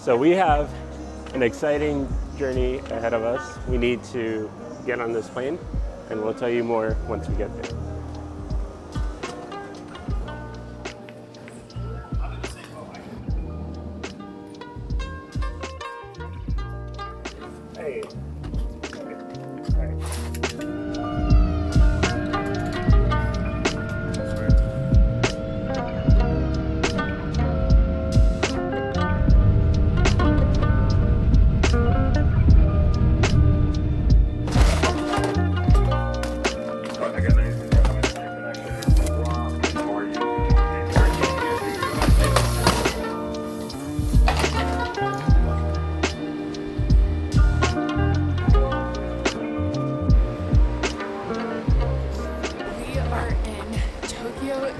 So we have an exciting journey ahead of us. We need to get on this plane, and we'll tell you more once we get there. Hey.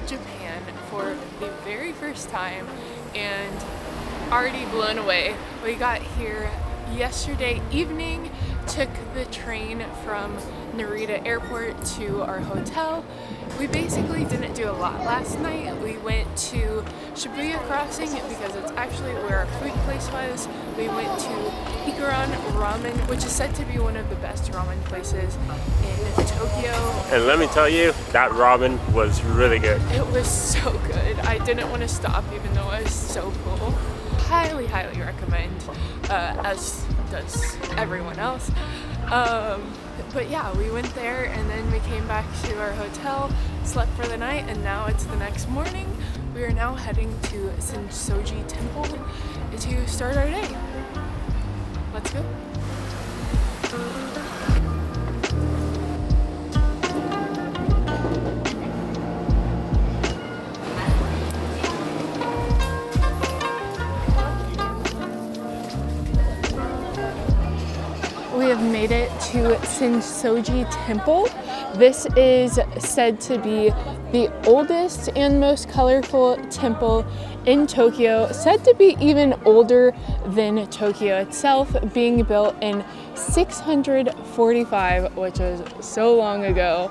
Japan for the very first time and already blown away. We got here yesterday evening, took the train from Narita Airport to our hotel. We basically didn't do a lot last night. We went to Shibuya Crossing because it's actually where our food place was. We went to Ikuran Ramen, which is said to be one of the best ramen places in Tokyo. And let me tell you, that ramen was really good. It was so good. I didn't want to stop even though it was so cool. Highly, highly recommend, as does everyone else. But yeah, we went there and then we came back to our hotel, slept for the night, and now it's the next morning. We are now heading to Senso-ji Temple to start our day. Let's go. We have made it to Senso-ji Temple. This is said to be the oldest and most colorful temple in Tokyo, said to be even older than Tokyo itself, being built in 645, which was so long ago.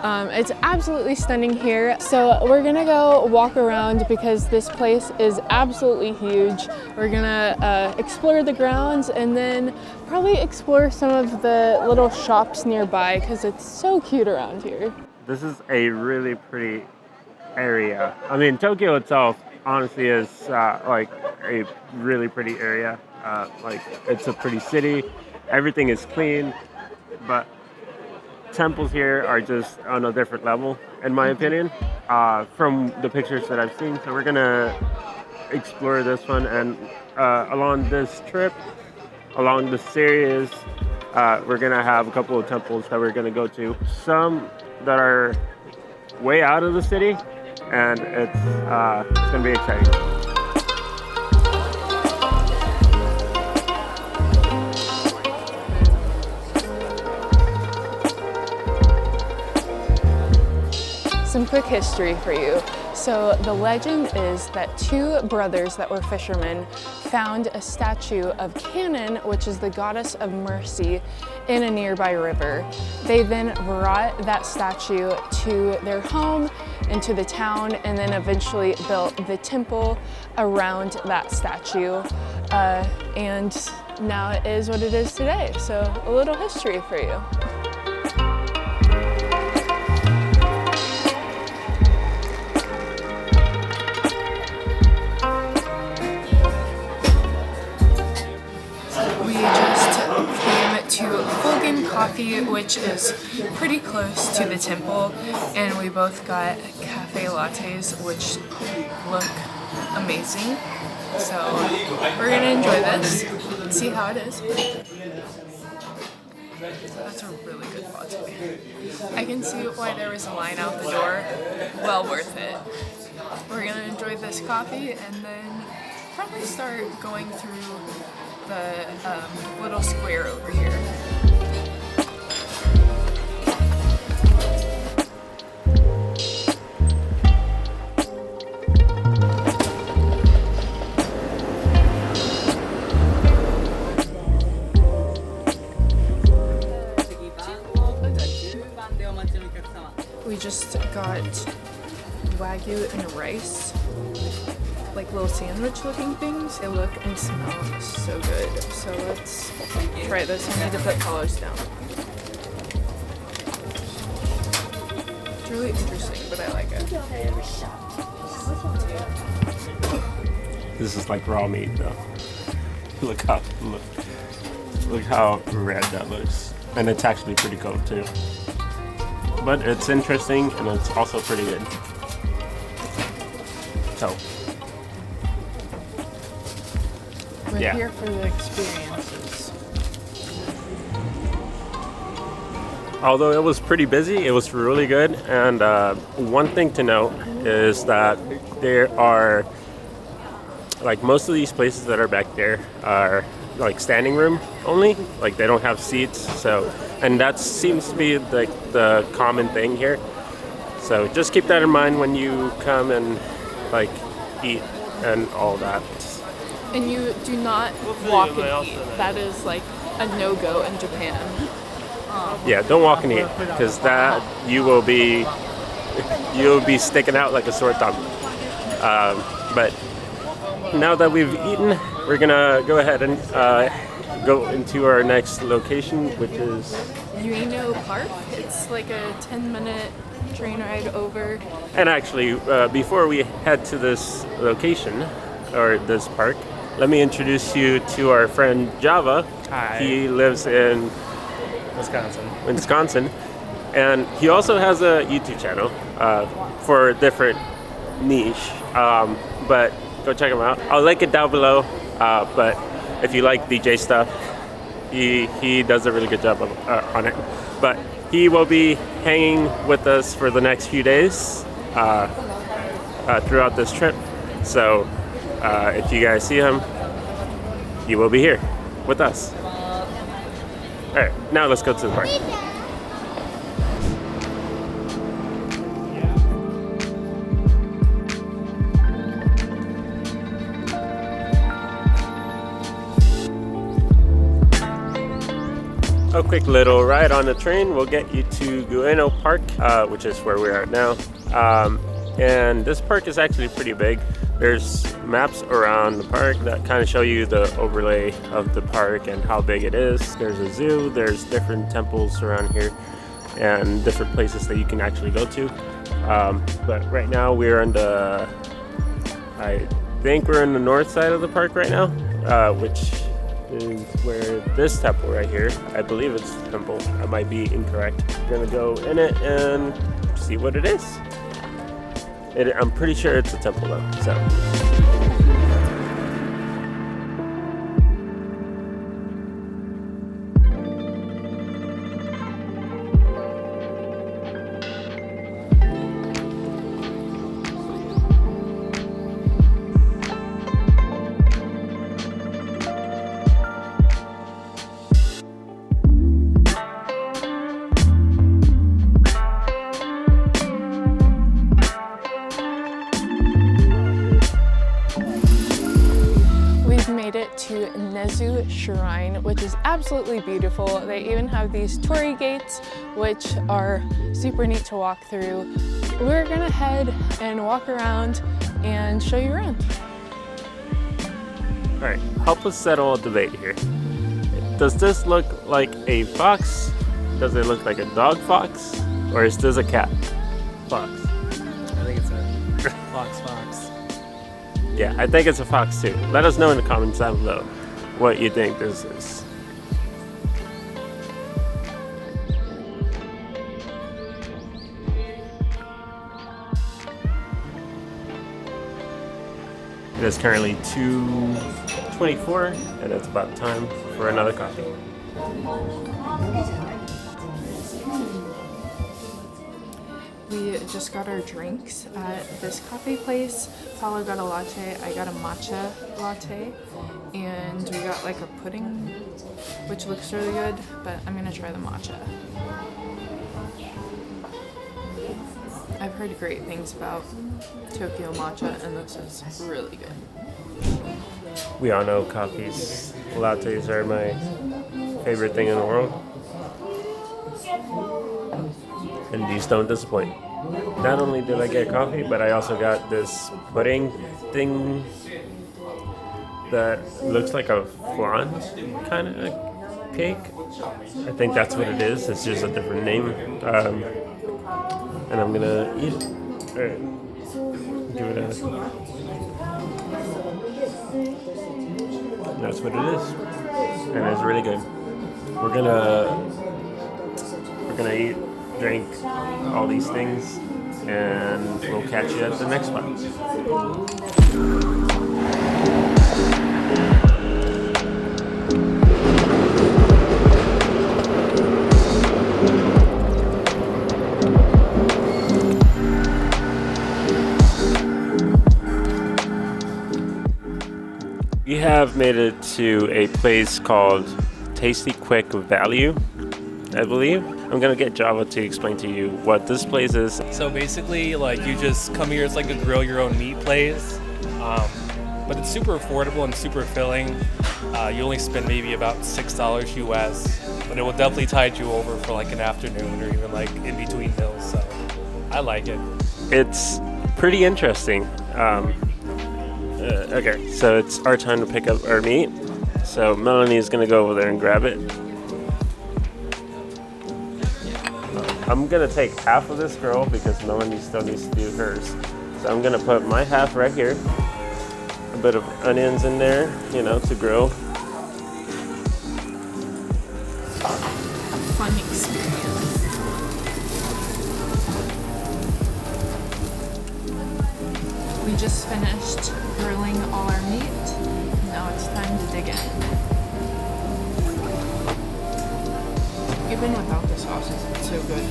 It's absolutely stunning here. So we're gonna go walk around because this place is absolutely huge. We're gonna explore the grounds and then probably explore some of the little shops nearby because it's so cute around here. This is a really pretty area. I mean, Tokyo itself honestly is like a really pretty area. Like it's a pretty city. Everything is clean, but temples here are just on a different level, in my opinion, from the pictures that I've seen. So we're gonna explore this one, and along this trip, along the series, we're gonna have a couple of temples that we're gonna go to. Some that are way out of the city, and it's gonna be exciting. Some quick history for you. So the legend is that two brothers that were fishermen found a statue of Kannon, which is the goddess of mercy, in a nearby river. They then brought that statue to their home and to the town, and then eventually built the temple around that statue. And now it is what it is today. So a little history for you. Coffee, which is pretty close to the temple, and we both got cafe lattes, which look amazing. So we're gonna enjoy this, see how it is. That's a really good latte. I can see why there was a line out the door. Well worth it. We're gonna enjoy this coffee and then probably start going through the little square over here. We just got Wagyu and rice. like little sandwich looking things. They look and smell so good. So let's try this. I need to put colors down. It's really interesting, but I like it. This is like raw meat though. Look how red that looks. And it's actually pretty cold too. But it's interesting and it's also pretty good. So we're yeah. here for the experiences. Although it was pretty busy, it was really good. And one thing to note is that there are, like most of these places that are back there are like standing room only. Like they don't have seats. So, and that seems to be like the common thing here. So just keep that in mind when you come and like eat and all that. And you do not walk and eat. That is like a no-go in Japan. Yeah, don't walk and eat because that you'll be sticking out like a sore thumb. But now that we've eaten, we're gonna go ahead and go into our next location, which is Ueno Park. It's like a 10-minute train ride over. And actually, before we head to this location or this park, let me introduce you to our friend Java. Hi. He lives in Wisconsin, and he also has a YouTube channel for a different niche. But go check him out. I'll link it down below. But if you like DJ stuff, he does a really good job on it. But he will be hanging with us for the next few days throughout this trip. So if you guys see him, he will be here with us. All right, now let's go to the park. A quick little ride on the train will get you to Ueno Park, which is where we're at now. And this park is actually pretty big. There's maps around the park that kind of show you the overlay of the park and how big it is. There's a zoo, there's different temples around here, and different places that you can actually go to. But right now we're in the, I think we're in the north side of the park right now, which is where this temple right here, I believe it's the temple, I might be incorrect. We're gonna go in it and see what it is. I'm pretty sure it's a temple though, so. To Nezu Shrine, which is absolutely beautiful. They even have these torii gates, which are super neat to walk through. We're gonna head and walk around and show you around. All right, help us settle a debate here. Does this look like a fox? Does it look like a dog fox? Or is this a cat fox? I think it's a fox. Yeah, I think it's a fox too. Let us know in the comments down below what you think this is. It is currently 2:24 and it's about time for another coffee. We just got our drinks at this coffee place. Paula got a latte, I got a matcha latte, and we got like a pudding, which looks really good, but I'm gonna try the matcha. I've heard great things about Tokyo matcha, and this is really good. We all know coffees, lattes are my favorite thing in the world. And these don't disappoint. not only did I get coffee, but I also got this pudding thing that looks like a flan kind of cake. I think that's what it is. It's just a different name. And I'm gonna eat it. Alright. Give it a. That's what it is. And it's really good. We're gonna eat, drink all these things, and we'll catch you at the next one. We have made it to a place called Tasty Quick Value, I believe. I'm gonna get Java to explain to you what this place is. So basically, like, you just come here, it's like a grill your own meat place, but it's super affordable and super filling. You only spend maybe about $6 US, but it will definitely tide you over for like an afternoon or even like in between meals. So I like it. It's pretty interesting. Okay, so it's our time to pick up our meat. So Melanie is gonna go over there and grab it. I'm gonna take half of this girl because Melanie still needs to do hers. So I'm gonna put my half right here. A bit of onions in there, you know, to grill. Fun experience. We just finished grilling all our meat. Now it's time to dig in. Even without the sauces, it's so good.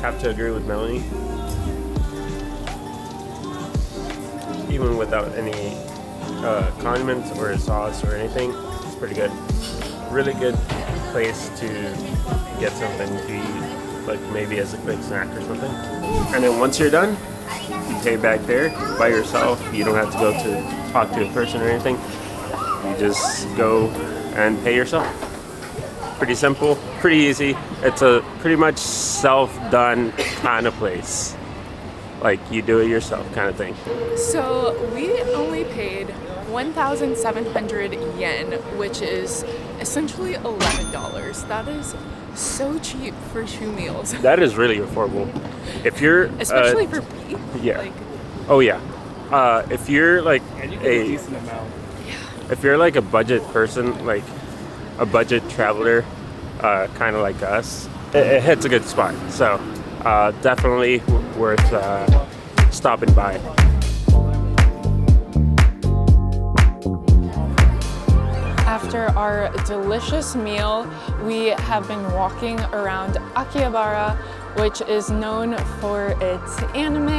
Have to agree with Melanie. Even without any condiments or a sauce or anything, it's pretty good. Really good place to get something to eat, like maybe as a quick snack or something. And then once you're done, you pay back there by yourself. You don't have to go to talk to a person or anything. You just go and pay yourself. Pretty simple, pretty easy. It's a pretty much self-done kind of place. Like you do it yourself kind of thing. So we only paid 1,700 yen, which is essentially $11. That is so cheap for 2 meals. That is really affordable. If you're Especially for beef. Yeah. Like, oh yeah. If you're like And you get a decent amount. if you're like a budget person, like a budget traveler, kind of like us, it hits a good spot. So definitely worth stopping by. after our delicious meal, we have been walking around Akihabara, which is known for its anime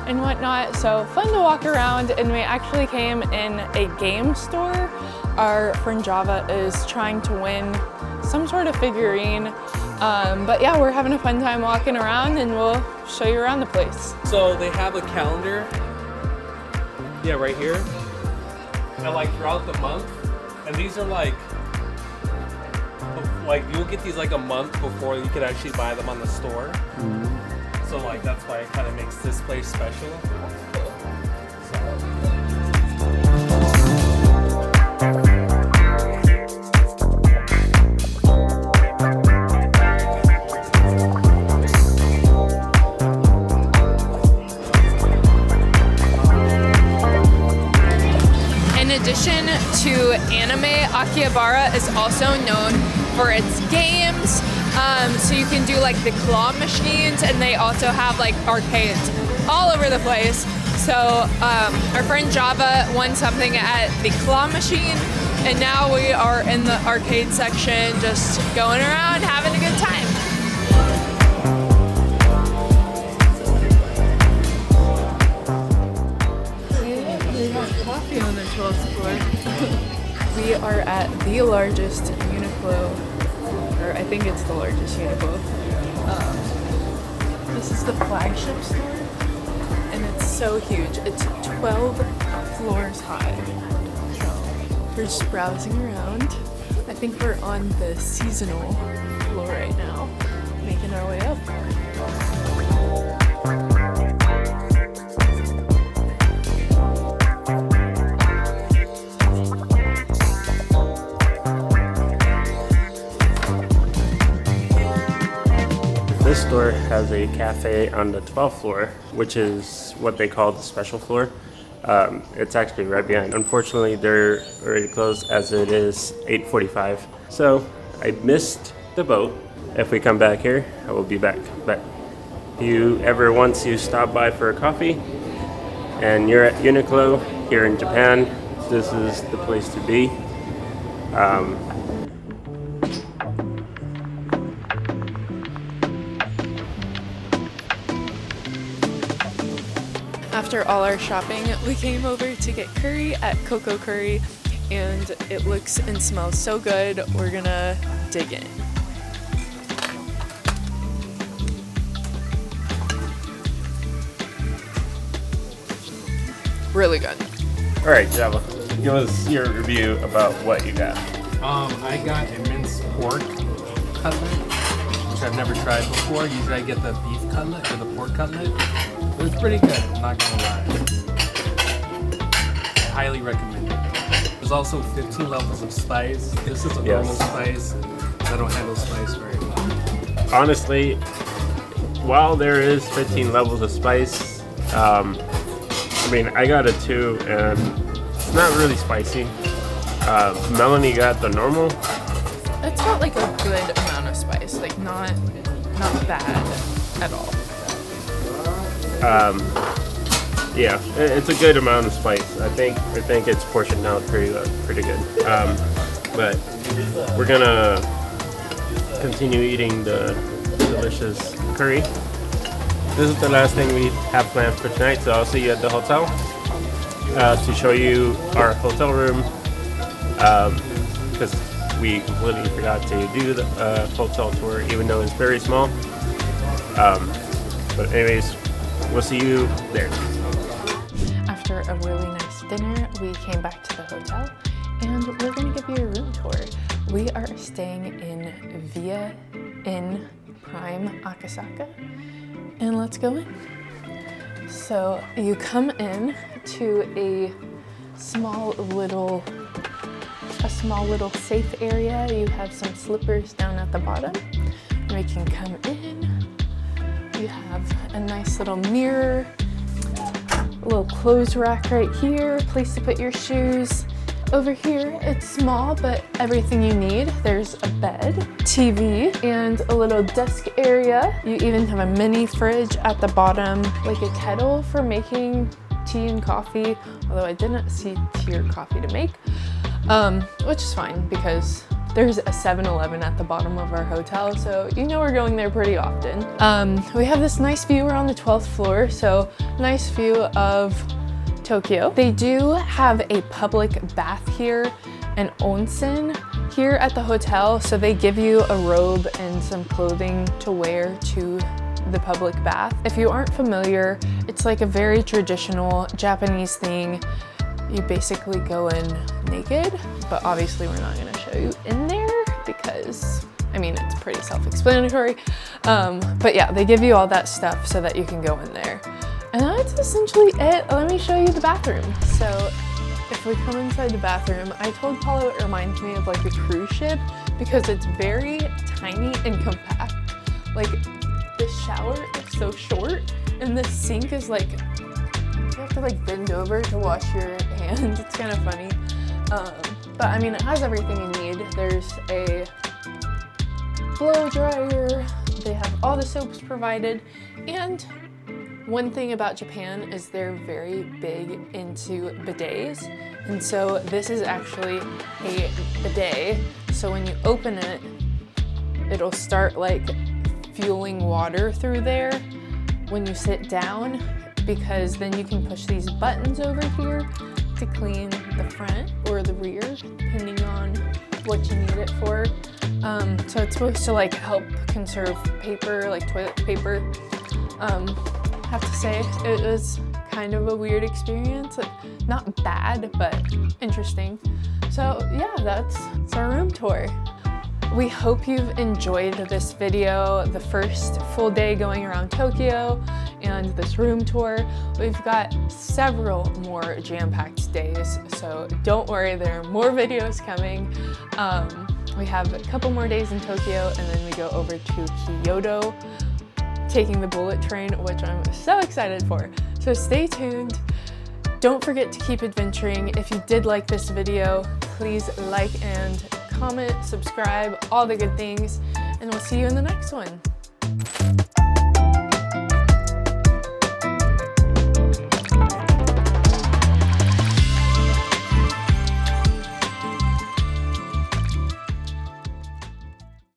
and whatnot. So fun to walk around, and we actually came in a game store. Our friend Java is trying to win some sort of figurine. But yeah, we're having a fun time walking around, and we'll show you around the place. So they have a calendar, yeah, right here, and like throughout the month, and these are like you'll get these like a month before you could actually buy them on the store. Mm-hmm. So like that's why it kind of makes this place special. In addition to anime, Akihabara is also known for its games. So you can do like the claw machines, and they also have like arcades all over the place. So our friend Java won something at the claw machine, and now we are in the arcade section just going around having a good time. Coffee on the 12th floor. We are at the largest Uniqlo, or I think it's the largest Uniqlo. This is the flagship store, and it's so huge. It's 12 floors high. So we're just browsing around. I think we're on the seasonal floor right now, making our way up. This store has a cafe on the 12th floor, which is what they call the special floor. It's actually right behind. Unfortunately, they're already closed as it is 8:45. So I missed the boat. If we come back here, I will be back. But if you ever want to stop by for a coffee and you're at Uniqlo here in Japan, this is the place to be. After all our shopping, we came over to get curry at CoCo Curry, and it looks and smells so good. We're gonna dig in. Really good. All right, Java, give us your review about what you got. I got a minced pork cutlet, which I've never tried before. Usually I get the beef cutlet or the pork cutlet. It was pretty good, I'm not gonna lie. I highly recommend it. There's also 15 levels of spice. This is a normal spice. I don't handle spice very well. Honestly, while there is 15 levels of spice, I mean, I got it too, and it's not really spicy. Melanie got the normal. It's got like a good amount of spice, like not bad at all. Yeah, it's a good amount of spice. I think it's portioned out pretty good. But we're gonna continue eating the delicious curry. This is the last thing we have planned for tonight, so I'll see you at the hotel to show you our hotel room, because we completely forgot to do the hotel tour, even though it's very small. But anyways, we'll see you there. After a really nice dinner, we came back to the hotel, and we're gonna give you a room tour. We are staying in Via Inn Prime Akasaka, and let's go in. So you come in to a small little safe area. You have some slippers down at the bottom. We can come in. You have a nice little mirror, a little clothes rack right here, place to put your shoes. Over here, it's small, but everything you need. There's a bed, TV, and a little desk area. You even have a mini fridge at the bottom, like a kettle for making tea and coffee, although I didn't see tea or coffee to make, which is fine because there's a 7-Eleven at the bottom of our hotel, so you know we're going there pretty often. We have this nice view. We're on the 12th floor, so nice view of Tokyo. They do have a public bath here, an onsen here at the hotel, so they give you a robe and some clothing to wear to the public bath. If you aren't familiar, it's like a very traditional Japanese thing. You basically go in naked, but obviously we're not gonna show you in there because, I mean, it's pretty self-explanatory. But yeah, they give you all that stuff so that you can go in there. And that's essentially it. Let me show you the bathroom. So if we come inside the bathroom, I told Paulo it reminds me of like a cruise ship because it's very tiny and compact. Like the shower is so short and the sink is like, you have to like bend over to wash your hands. It's kind of funny. But I mean, it has everything you need. There's a blow dryer. They have all the soaps provided. And one thing about Japan is they're very big into bidets. And so this is actually a bidet. So when you open it, it'll start like fueling water through there when you sit down, because then you can push these buttons over here to clean the front or the rear, depending on what you need it for. So it's supposed to like help conserve paper, like toilet paper. I have to say, it was kind of a weird experience. Not bad, but interesting. So yeah, that's our room tour. We hope you've enjoyed this video, the first full day going around Tokyo and this room tour. We've got several more jam-packed days, so don't worry, there are more videos coming. We have a couple more days in Tokyo, and then we go over to Kyoto, taking the bullet train, which I'm so excited for. So stay tuned. Don't forget to keep adventuring. If you did like this video, please like and comment, subscribe, all the good things, and we'll see you in the next one.